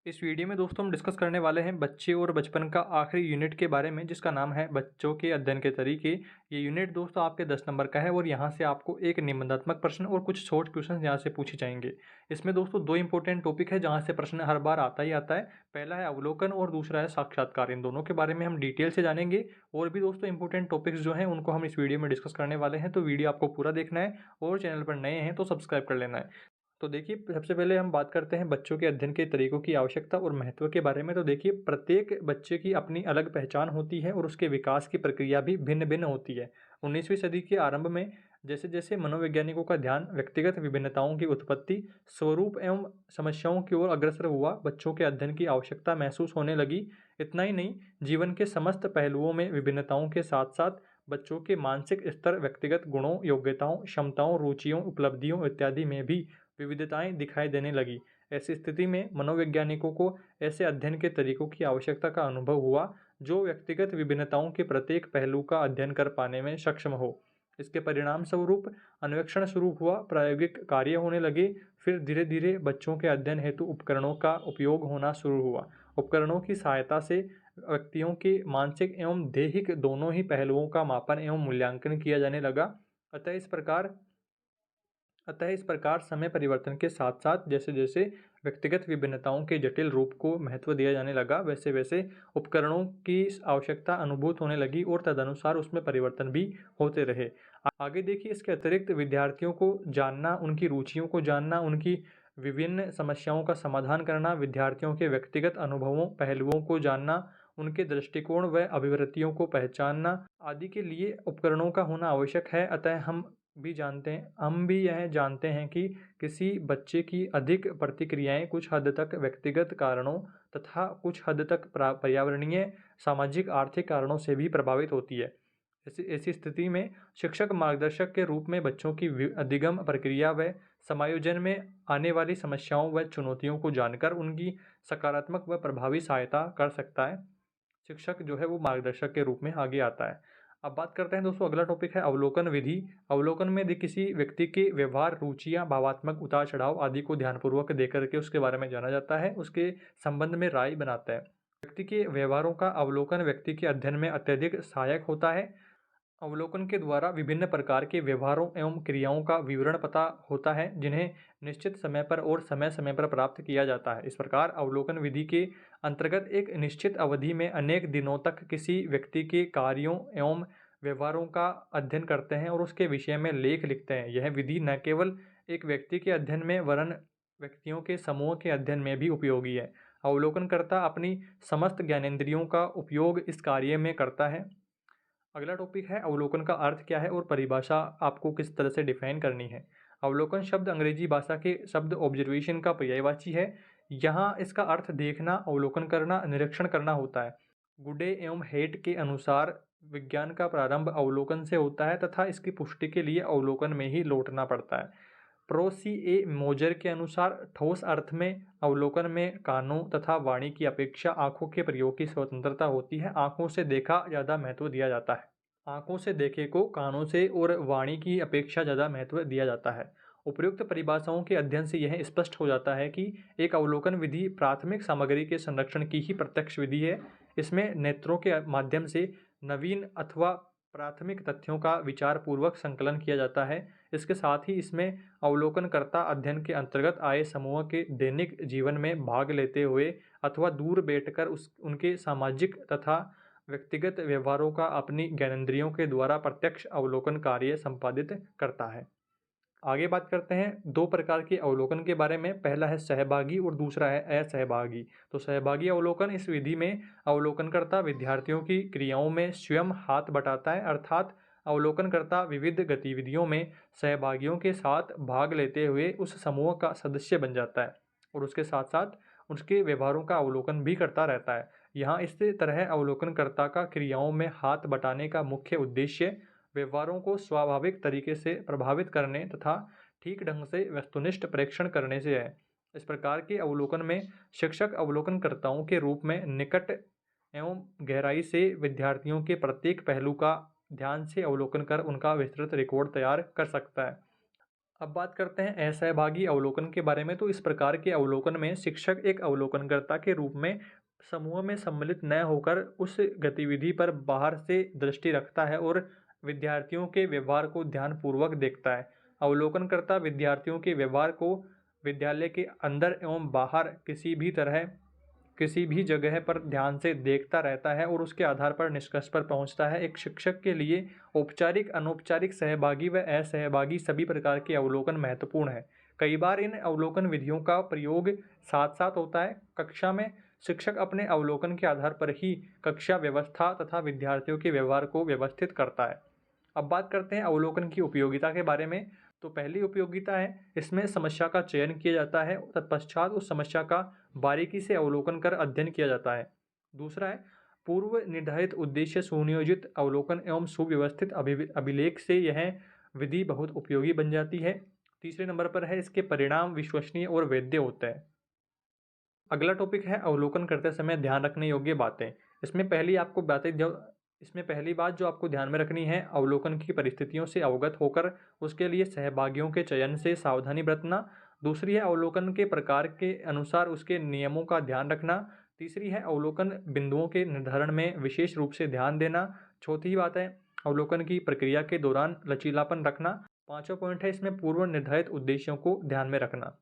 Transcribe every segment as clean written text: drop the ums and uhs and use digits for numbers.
इस वीडियो में दोस्तों हम डिस्कस करने वाले हैं बच्चे और बचपन का आखिरी यूनिट के बारे में जिसका नाम है बच्चों के अध्ययन के तरीके। ये यूनिट दोस्तों आपके 10 नंबर का है और यहाँ से आपको एक निबंधात्मक प्रश्न और कुछ शॉर्ट क्वेश्चन यहाँ से पूछे जाएंगे। इसमें दोस्तों दो इंपॉर्टेंट टॉपिक है जहाँ से प्रश्न हर बार आता ही आता है। पहला है अवलोकन और दूसरा है साक्षात्कार। इन दोनों के बारे में हम डिटेल से जानेंगे और भी दोस्तों इंपॉर्टेंट टॉपिक्स जो हैं उनको हम इस वीडियो में डिस्कस करने वाले हैं। तो वीडियो आपको पूरा देखना है और चैनल पर नए हैं तो सब्सक्राइब कर लेना है। तो देखिए, सबसे पहले हम बात करते हैं बच्चों के अध्ययन के तरीकों की आवश्यकता और महत्व के बारे में। तो देखिए, प्रत्येक बच्चे की अपनी अलग पहचान होती है और उसके विकास की प्रक्रिया भी भिन्न-भिन्न होती है। 19वीं सदी के आरंभ में जैसे-जैसे मनोवैज्ञानिकों का ध्यान व्यक्तिगत विभिन्नताओं की उत्पत्ति, स्वरूप एवं समस्याओं की ओर अग्रसर हुआ, बच्चों के अध्ययन की आवश्यकता महसूस होने लगी। इतना ही नहीं, जीवन के समस्त पहलुओं में विभिन्नताओं के साथ-साथ बच्चों के मानसिक स्तर, व्यक्तिगत गुणों, योग्यताओं, क्षमताओं, रुचियों, उपलब्धियों इत्यादि में भी विविधताएं दिखाई देने लगी। ऐसी स्थिति में मनोवैज्ञानिकों को ऐसे अध्ययन के तरीकों की आवश्यकता का अनुभव हुआ जो व्यक्तिगत विभिन्नताओं के प्रत्येक पहलू का अध्ययन कर पाने में सक्षम हो। इसके परिणाम स्वरूप अन्वेषण शुरू हुआ, प्रायोगिक कार्य होने लगे। फिर धीरे धीरे बच्चों के अध्ययन हेतु उपकरणों का उपयोग होना शुरू हुआ। उपकरणों की सहायता से व्यक्तियों के मानसिक एवं दैहिक दोनों ही पहलुओं का मापन एवं मूल्यांकन किया जाने लगा। अतः इस प्रकार समय परिवर्तन के साथ साथ जैसे जैसे व्यक्तिगत विभिन्नताओं के जटिल रूप को महत्व दिया जाने लगा, वैसे वैसे उपकरणों की आवश्यकता अनुभूत होने लगी और तदनुसार उसमें परिवर्तन भी होते रहे। आगे देखिए, इसके अतिरिक्त विद्यार्थियों को जानना, उनकी रुचियों को जानना, उनकी विभिन्न समस्याओं का समाधान करना, विद्यार्थियों के व्यक्तिगत अनुभवों पहलुओं को जानना, उनके दृष्टिकोण व अभिवृत्तियों को पहचानना आदि के लिए उपकरणों का होना आवश्यक है। अतः हम भी यह जानते हैं कि किसी बच्चे की अधिक प्रतिक्रियाएं कुछ हद तक व्यक्तिगत कारणों तथा कुछ हद तक पर्यावरणीय, सामाजिक, आर्थिक कारणों से भी प्रभावित होती है। ऐसी ऐसी स्थिति में शिक्षक मार्गदर्शक के रूप में बच्चों की अधिगम प्रक्रिया व समायोजन में आने वाली समस्याओं व चुनौतियों को जानकर उनकी सकारात्मक व प्रभावी सहायता कर सकता है। शिक्षक जो है वो मार्गदर्शक के रूप में आगे आता है। अब बात करते हैं दोस्तों, अगला टॉपिक है अवलोकन विधि। अवलोकन में यदि किसी व्यक्ति के व्यवहार, रुचियां, भावात्मक उतार चढ़ाव आदि को ध्यानपूर्वक देख करके उसके बारे में जाना जाता है, उसके संबंध में राय बनाता है। व्यक्ति के व्यवहारों का अवलोकन व्यक्ति के अध्ययन में अत्यधिक सहायक होता है। अवलोकन के द्वारा विभिन्न प्रकार के व्यवहारों एवं क्रियाओं का विवरण पता होता है जिन्हें निश्चित समय पर और समय समय पर प्राप्त किया जाता है। इस प्रकार अवलोकन विधि के अंतर्गत एक निश्चित अवधि में अनेक दिनों तक किसी व्यक्ति के कार्यों एवं व्यवहारों का अध्ययन करते हैं और उसके विषय में लेख लिखते हैं। यह विधि न केवल एक व्यक्ति के अध्ययन में वरन व्यक्तियों के समूह के अध्ययन में भी उपयोगी है। अवलोकनकर्ता अपनी समस्त ज्ञानेंद्रियों का उपयोग इस कार्य में करता है। अगला टॉपिक है अवलोकन का अर्थ क्या है और परिभाषा आपको किस तरह से डिफाइन करनी है। अवलोकन शब्द अंग्रेजी भाषा के शब्द ऑब्जर्वेशन का पर्यायवाची है। यहाँ इसका अर्थ देखना, अवलोकन करना, निरीक्षण करना होता है। गुडे एवं हेट के अनुसार विज्ञान का प्रारंभ अवलोकन से होता है तथा इसकी पुष्टि के लिए अवलोकन में ही लौटना पड़ता है। प्रोसी ए मोजर के अनुसार ठोस अर्थ में अवलोकन में कानों तथा वाणी की अपेक्षा आंखों के प्रयोग की स्वतंत्रता होती है। आंखों से देखा ज़्यादा महत्व दिया जाता है। आंखों से देखे को कानों से और वाणी की अपेक्षा ज़्यादा महत्व दिया जाता है। उपयुक्त परिभाषाओं के अध्ययन से यह स्पष्ट हो जाता है कि एक अवलोकन विधि प्राथमिक सामग्री के संरक्षण की ही प्रत्यक्ष विधि है। इसमें नेत्रों के माध्यम से नवीन अथवा प्राथमिक तथ्यों का विचार पूर्वक संकलन किया जाता है। इसके साथ ही इसमें अवलोकनकर्ता अध्ययन के अंतर्गत आए समूह के दैनिक जीवन में भाग लेते हुए अथवा दूर बैठकर उनके सामाजिक तथा व्यक्तिगत व्यवहारों का अपनी ज्ञानेंद्रियों के द्वारा प्रत्यक्ष अवलोकन कार्य संपादित करता है। आगे बात करते हैं दो प्रकार के अवलोकन के बारे में। पहला है सहभागी और दूसरा है असहभागी। तो सहभागी अवलोकन, इस विधि में अवलोकनकर्ता विद्यार्थियों की क्रियाओं में स्वयं हाथ बटाता है, अर्थात अवलोकनकर्ता विविध गतिविधियों में सहभागियों के साथ भाग लेते हुए उस समूह का सदस्य बन जाता है और उसके साथ साथ उसके व्यवहारों का अवलोकन भी करता रहता है। यहाँ इस तरह अवलोकनकर्ता का क्रियाओं में हाथ बटाने का मुख्य उद्देश्य व्यवहारों को स्वाभाविक तरीके से प्रभावित करने तथा ठीक ढंग से वस्तुनिष्ठ परीक्षण करने से है। इस प्रकार के अवलोकन में शिक्षक अवलोकनकर्ताओं के रूप में निकट एवं गहराई से विद्यार्थियों के प्रत्येक पहलू का ध्यान से अवलोकन कर उनका विस्तृत रिकॉर्ड तैयार कर सकता है। अब बात करते हैं असहभागी अवलोकन के बारे में। तो इस प्रकार के अवलोकन में शिक्षक एक अवलोकनकर्ता के रूप में समूह में सम्मिलित न होकर उस गतिविधि पर बाहर से दृष्टि रखता है और विद्यार्थियों के व्यवहार को ध्यानपूर्वक देखता है। अवलोकनकर्ता विद्यार्थियों के व्यवहार को विद्यालय के अंदर एवं बाहर किसी भी जगह पर ध्यान से देखता रहता है और उसके आधार पर निष्कर्ष पर पहुंचता है। एक शिक्षक के लिए औपचारिक, अनौपचारिक, सहभागी व असहभागी सभी प्रकार के अवलोकन महत्वपूर्ण है। कई बार इन अवलोकन विधियों का प्रयोग साथ-साथ होता है। कक्षा में शिक्षक अपने अवलोकन के आधार पर ही कक्षा व्यवस्था तथा विद्यार्थियों के व्यवहार को व्यवस्थित करता है। अब बात करते हैं अवलोकन की उपयोगिता के बारे में। तो पहली उपयोगिता है, इसमें समस्या का चयन किया जाता है, तत्पश्चात उस समस्या का बारीकी से अवलोकन कर अध्ययन किया जाता है। दूसरा है, पूर्व निर्धारित उद्देश्य सुनियोजित अवलोकन एवं सुव्यवस्थित अभिलेख से यह विधि बहुत उपयोगी बन जाती है। तीसरे नंबर पर है, इसके परिणाम विश्वसनीय और वैध होते हैं। अगला टॉपिक है अवलोकन करते समय ध्यान रखने योग्य बातें। इसमें पहली बात जो आपको ध्यान में रखनी है, अवलोकन की परिस्थितियों से अवगत होकर उसके लिए सहभागियों के चयन से सावधानी बरतना। दूसरी है, अवलोकन के प्रकार के अनुसार उसके नियमों का ध्यान रखना। तीसरी है, अवलोकन बिंदुओं के निर्धारण में विशेष रूप से ध्यान देना। चौथी बात है, अवलोकन की प्रक्रिया के दौरान लचीलापन रखना। पांचवा पॉइंट है, इसमें पूर्व निर्धारित उद्देश्यों को ध्यान में रखना।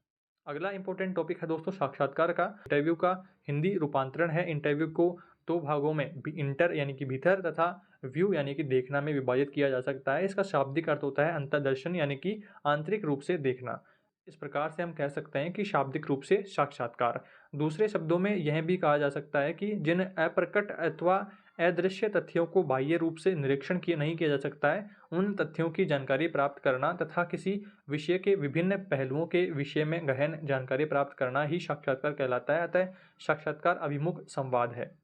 अगला इंपॉर्टेंट टॉपिक है दोस्तों साक्षात्कार का। इंटरव्यू का हिंदी रूपांतरण है। इंटरव्यू को दो भागों में इंटर यानी कि भीतर तथा व्यू यानी कि देखना में विभाजित किया जा सकता है। इसका शाब्दिक अर्थ होता है अंतर्दर्शन यानी कि आंतरिक रूप से देखना। इस प्रकार से हम कह सकते हैं कि शाब्दिक रूप से साक्षात्कार। दूसरे शब्दों में यह भी कहा जा सकता है कि जिन अप्रकट अथवा अदृश्य तथ्यों को बाह्य रूप से निरीक्षण किया नहीं किया जा सकता है, उन तथ्यों की जानकारी प्राप्त करना तथा किसी विषय के विभिन्न पहलुओं के विषय में गहन जानकारी प्राप्त करना ही साक्षात्कार कहलाता है। अतः साक्षात्कार अभिमुख संवाद है।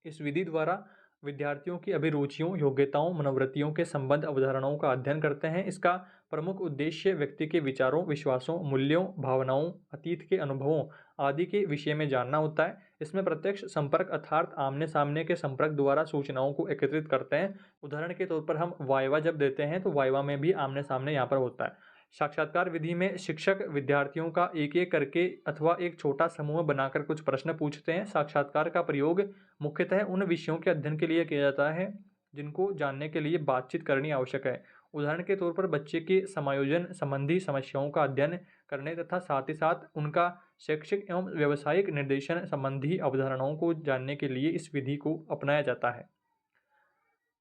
इस विधि द्वारा विद्यार्थियों की अभिरुचियों, योग्यताओं, मनोवृत्तियों के संबंध अवधारणाओं का अध्ययन करते हैं। इसका प्रमुख उद्देश्य व्यक्ति के विचारों, विश्वासों, मूल्यों, भावनाओं, अतीत के अनुभवों आदि के विषय में जानना होता है। इसमें प्रत्यक्ष संपर्क अर्थात आमने सामने के संपर्क द्वारा सूचनाओं को एकत्रित करते हैं। उदाहरण के तौर पर हम वाइवा जब देते हैं तो वाइवा में भी आमने सामने यहाँ पर होता है। साक्षात्कार विधि में शिक्षक विद्यार्थियों का एक एक करके अथवा एक छोटा समूह बनाकर कुछ प्रश्न पूछते हैं। साक्षात्कार का प्रयोग मुख्यतः उन विषयों के अध्ययन के लिए किया जाता है जिनको जानने के लिए बातचीत करनी आवश्यक है। उदाहरण के तौर पर बच्चे के समायोजन संबंधी समस्याओं का अध्ययन करने तथा साथ ही साथ उनका शैक्षिक एवं व्यावसायिक निर्देशन संबंधी अवधारणाओं को जानने के लिए इस विधि को अपनाया जाता है।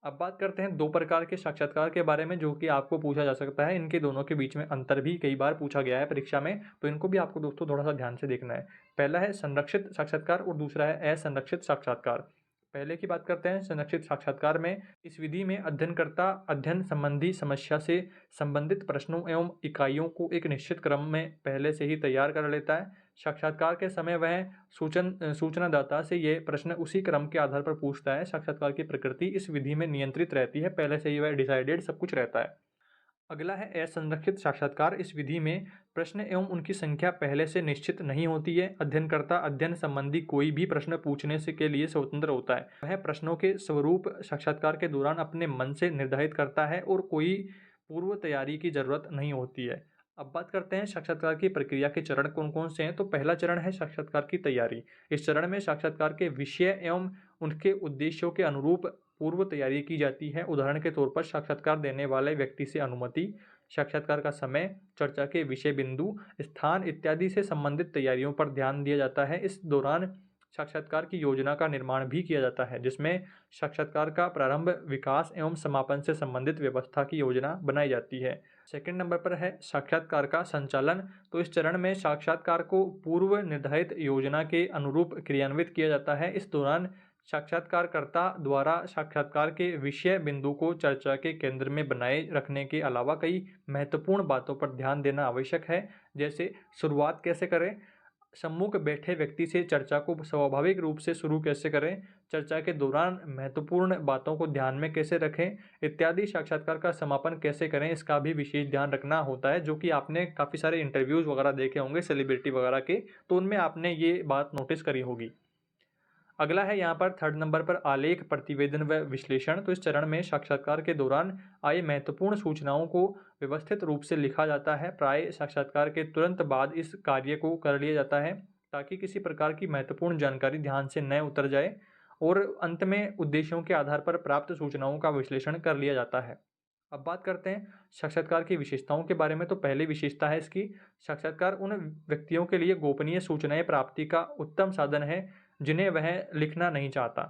अब बात करते हैं दो प्रकार के साक्षात्कार के बारे में जो कि आपको पूछा जा सकता है। इनके दोनों के बीच में अंतर भी कई बार पूछा गया है परीक्षा में, तो इनको भी आपको दोस्तों थोड़ा सा ध्यान से देखना है। पहला है संरक्षित साक्षात्कार और दूसरा है असंरक्षित साक्षात्कार। पहले की बात करते हैं संरक्षित साक्षात्कार में। इस विधि में अध्ययनकर्ता अध्ययन संबंधी समस्या से संबंधित प्रश्नों एवं इकाइयों को एक निश्चित क्रम में पहले से ही तैयार कर लेता है। साक्षात्कार के समय वह सूचनादाता से ये प्रश्न उसी क्रम के आधार पर पूछता है। साक्षात्कार की प्रकृति इस विधि में नियंत्रित रहती है, पहले से ही वह डिसाइडेड सब कुछ रहता है। अगला है असंरक्षित साक्षात्कार। इस विधि में प्रश्न एवं उनकी संख्या पहले से निश्चित नहीं होती है। अध्ययनकर्ता अध्ययन संबंधी कोई भी प्रश्न पूछने से के लिए स्वतंत्र होता है। वह प्रश्नों के स्वरूप साक्षात्कार के दौरान अपने मन से निर्धारित करता है और कोई पूर्व तैयारी की जरूरत नहीं होती है। अब बात करते हैं साक्षात्कार की प्रक्रिया के चरण कौन कौन से हैं। तो पहला चरण है साक्षात्कार की तैयारी। इस चरण में साक्षात्कार के विषय एवं उनके उद्देश्यों के अनुरूप पूर्व तैयारी की जाती है। उदाहरण के तौर पर साक्षात्कार देने वाले व्यक्ति से अनुमति, साक्षात्कार का समय, चर्चा के विषय बिंदु, स्थान इत्यादि से संबंधित तैयारियों पर ध्यान दिया जाता है। इस दौरान साक्षात्कार की योजना का निर्माण भी किया जाता है जिसमें साक्षात्कार का प्रारंभ, विकास एवं समापन से संबंधित व्यवस्था की योजना बनाई जाती है। सेकंड नंबर पर है साक्षात्कार का संचालन। तो इस चरण में साक्षात्कार को पूर्व निर्धारित योजना के अनुरूप क्रियान्वित किया जाता है। इस दौरान साक्षात्कारकर्ता द्वारा साक्षात्कार के विषय बिंदु को चर्चा के केंद्र में बनाए रखने के अलावा कई महत्वपूर्ण बातों पर ध्यान देना आवश्यक है। जैसे शुरुआत कैसे करें, सम्मुख बैठे व्यक्ति से चर्चा को स्वाभाविक रूप से शुरू कैसे करें, चर्चा के दौरान महत्वपूर्ण बातों को ध्यान में कैसे रखें इत्यादि। साक्षात्कार का समापन कैसे करें इसका भी विशेष ध्यान रखना होता है, जो कि आपने काफ़ी सारे इंटरव्यूज़ वगैरह देखे होंगे सेलिब्रिटी वगैरह के, तो उनमें आपने ये बात नोटिस करी होगी। अगला है यहाँ पर थर्ड नंबर पर आलेख, प्रतिवेदन व विश्लेषण। तो इस चरण में साक्षात्कार के दौरान आई महत्वपूर्ण सूचनाओं को व्यवस्थित रूप से लिखा जाता है। प्राय साक्षात्कार के तुरंत बाद इस कार्य को कर लिया जाता है ताकि किसी प्रकार की महत्वपूर्ण जानकारी ध्यान से न उतर जाए और अंत में उद्देश्यों के आधार पर प्राप्त सूचनाओं का विश्लेषण कर लिया जाता है। अब बात करते हैं साक्षात्कार की विशेषताओं के बारे में। तो पहली विशेषता है इसकी, साक्षात्कार उन व्यक्तियों के लिए गोपनीय सूचनाएं प्राप्ति का उत्तम साधन है जिन्हें वह लिखना नहीं चाहता।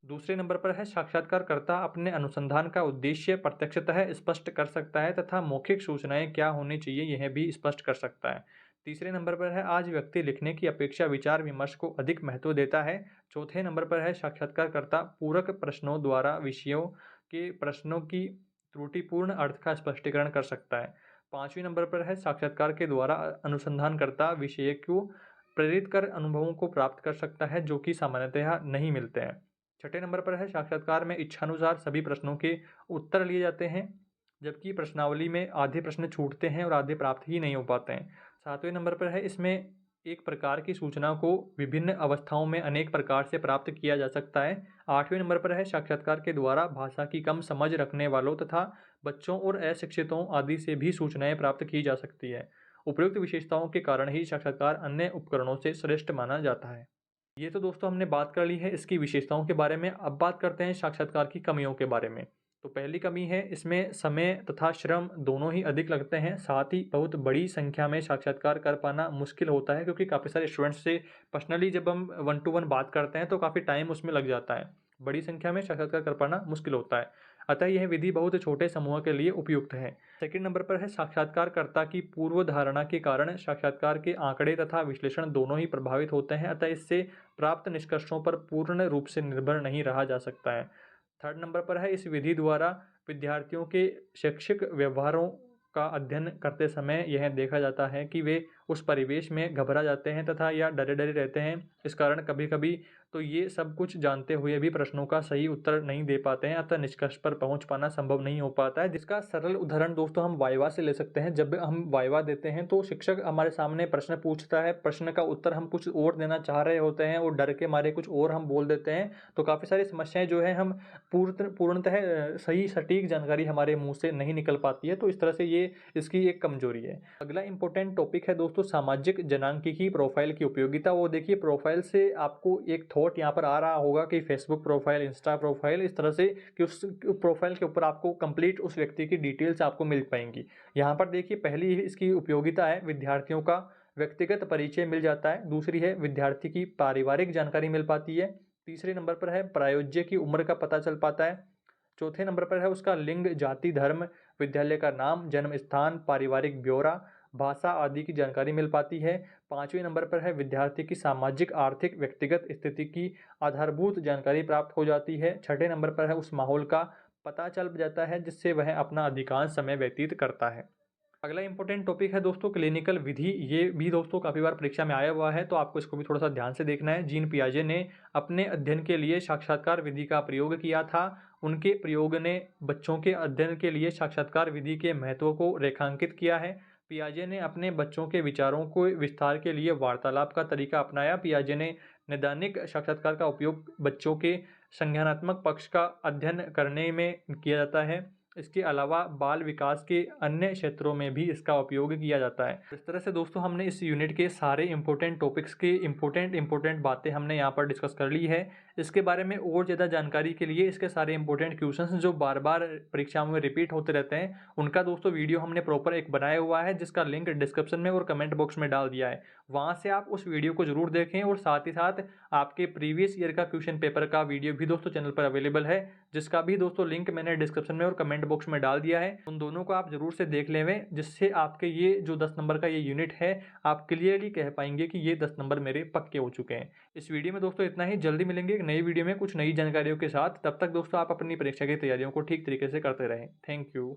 दूसरे नंबर पर है साक्षात्कारकर्ता अपने अनुसंधान का उद्देश्य प्रत्यक्षतः स्पष्ट कर सकता है तथा मौखिक सूचनाएं क्या होनी चाहिए यह भी स्पष्ट कर सकता है। तीसरे नंबर पर है आज व्यक्ति लिखने की अपेक्षा विचार विमर्श को अधिक महत्व देता है। चौथे नंबर पर है साक्षात्कारकर्ता पूरक प्रश्नों द्वारा विषयों के प्रश्नों की त्रुटिपूर्ण अर्थ का स्पष्टीकरण कर सकता है। पांचवें नंबर पर है साक्षात्कार के द्वारा अनुसंधानकर्ता विषय को प्रेरित कर अनुभवों को प्राप्त कर सकता है जो कि सामान्यतः नहीं मिलते हैं। छठे नंबर पर है साक्षात्कार में इच्छानुसार सभी प्रश्नों के उत्तर लिए जाते हैं जबकि प्रश्नावली में आधे प्रश्न छूटते हैं और आधे प्राप्त ही नहीं हो पाते हैं। सातवें नंबर पर है इसमें एक प्रकार की सूचना को विभिन्न अवस्थाओं में अनेक प्रकार से प्राप्त किया जा सकता है। आठवें नंबर पर है साक्षात्कार के द्वारा भाषा की कम समझ रखने वालों तथा बच्चों और अशिक्षितों आदि से भी सूचनाएं प्राप्त की जा सकती है। उपयुक्त विशेषताओं के कारण ही साक्षात्कार अन्य उपकरणों से श्रेष्ठ माना जाता है। ये तो दोस्तों हमने बात कर ली है इसकी विशेषताओं के बारे में। अब बात करते हैं साक्षात्कार की कमियों के बारे में। तो पहली कमी है इसमें समय तथा श्रम दोनों ही अधिक लगते हैं। साथ ही बहुत बड़ी संख्या में साक्षात्कार कर पाना मुश्किल होता है क्योंकि काफ़ी सारे स्टूडेंट्स से पर्सनली जब हम 1 to 1 बात करते हैं तो काफ़ी टाइम उसमें लग जाता है। बड़ी संख्या में साक्षात्कार कर पाना मुश्किल होता है, अतः यह विधि बहुत छोटे समूह के लिए उपयुक्त है। सेकंड नंबर पर है साक्षात्कारकर्ता की पूर्व धारणा के कारण साक्षात्कार के आंकड़े तथा विश्लेषण दोनों ही प्रभावित होते हैं, अतः इससे प्राप्त निष्कर्षों पर पूर्ण रूप से निर्भर नहीं रहा जा सकता है। थर्ड नंबर पर है इस विधि द्वारा विद्यार्थियों के शैक्षिक व्यवहारों का अध्ययन करते समय यह देखा जाता है कि वे उस परिवेश में घबरा जाते हैं तथा या डरे डरे रहते हैं। इस कारण कभी कभी तो ये सब कुछ जानते हुए भी प्रश्नों का सही उत्तर नहीं दे पाते हैं, अतः निष्कर्ष पर पहुंच पाना संभव नहीं हो पाता है। जिसका सरल उदाहरण दोस्तों हम वाइवा से ले सकते हैं। जब हम वाइवा देते हैं तो शिक्षक हमारे सामने प्रश्न पूछता है, प्रश्न का उत्तर हम कुछ और देना चाह रहे होते हैं और डर के मारे कुछ और हम बोल देते हैं, तो काफ़ी सारी समस्याएं जो है हम पूर्णतः सही सटीक जानकारी हमारे मुंह से नहीं निकल पाती है। तो इस तरह से ये इसकी एक कमजोरी है। अगला इंपॉर्टेंट टॉपिक है दोस्तों सामाजिक जनांकिकी प्रोफाइल की उपयोगिता। वो देखिए प्रोफाइल से आपको एक थॉट यहाँ पर आ रहा होगा कि फेसबुक प्रोफाइल, इंस्टा प्रोफाइल, इस तरह से कि उस प्रोफाइल के ऊपर आपको कंप्लीट उस व्यक्ति की डिटेल्स आपको मिल पाएंगी। यहाँ पर देखिए पहली इसकी उपयोगिता है विद्यार्थियों का व्यक्तिगत परिचय मिल जाता है। दूसरी है विद्यार्थी की पारिवारिक जानकारी मिल पाती है। तीसरे नंबर पर है प्रायोज्य की उम्र का पता चल पाता है। चौथे नंबर पर है उसका लिंग, जाति, धर्म, विद्यालय का नाम, जन्म स्थान, पारिवारिक ब्यौरा, भाषा आदि की जानकारी मिल पाती है। पांचवें नंबर पर है विद्यार्थी की सामाजिक, आर्थिक, व्यक्तिगत स्थिति की आधारभूत जानकारी प्राप्त हो जाती है। छठे नंबर पर है उस माहौल का पता चल जाता है जिससे वह अपना अधिकांश समय व्यतीत करता है। अगला इंपॉर्टेंट टॉपिक है दोस्तों क्लिनिकल विधि। ये भी दोस्तों काफ़ी बार परीक्षा में आया हुआ है, तो आपको इसको भी थोड़ा सा ध्यान से देखना है। जीन पियाजे ने अपने अध्ययन के लिए साक्षात्कार विधि का प्रयोग किया था। उनके प्रयोग ने बच्चों के अध्ययन के लिए साक्षात्कार विधि के महत्व को रेखांकित किया है। पियाजे ने अपने बच्चों के विचारों को विस्तार के लिए वार्तालाप का तरीका अपनाया। पियाजे ने नैदानिक साक्षात्कार का उपयोग बच्चों के संज्ञानात्मक पक्ष का अध्ययन करने में किया जाता है। इसके अलावा बाल विकास के अन्य क्षेत्रों में भी इसका उपयोग किया जाता है। इस तरह से दोस्तों हमने इस यूनिट के सारे इंपॉर्टेंट टॉपिक्स की इंपॉर्टेंट बातें हमने यहाँ पर डिस्कस कर ली है। इसके बारे में और ज़्यादा जानकारी के लिए इसके सारे इंपॉर्टेंट क्वेश्चंस जो बार बार परीक्षाओं में रिपीट होते रहते हैं उनका दोस्तों वीडियो हमने प्रॉपर एक बनाया हुआ है जिसका लिंक डिस्क्रिप्शन में और कमेंट बॉक्स में डाल दिया है। वहाँ से आप उस वीडियो को जरूर देखें और साथ ही साथ आपके प्रीवियस ईयर का क्वेश्चन पेपर का वीडियो भी दोस्तों चैनल पर अवेलेबल है, जिसका भी दोस्तों लिंक मैंने डिस्क्रिप्शन में और कमेंट बॉक्स में डाल दिया है। उन दोनों को आप जरूर से देख लें जिससे आपके ये जो 10 नंबर का ये यूनिट है आप क्लियरली कह पाएंगे कि ये 10 नंबर मेरे पक्के हो चुके हैं। इस वीडियो में दोस्तों इतना ही। जल्दी मिलेंगे एक नई वीडियो में कुछ नई जानकारियों के साथ। तब तक दोस्तों आप अपनी परीक्षा की तैयारियों को ठीक तरीके से करते रहें। Thank you.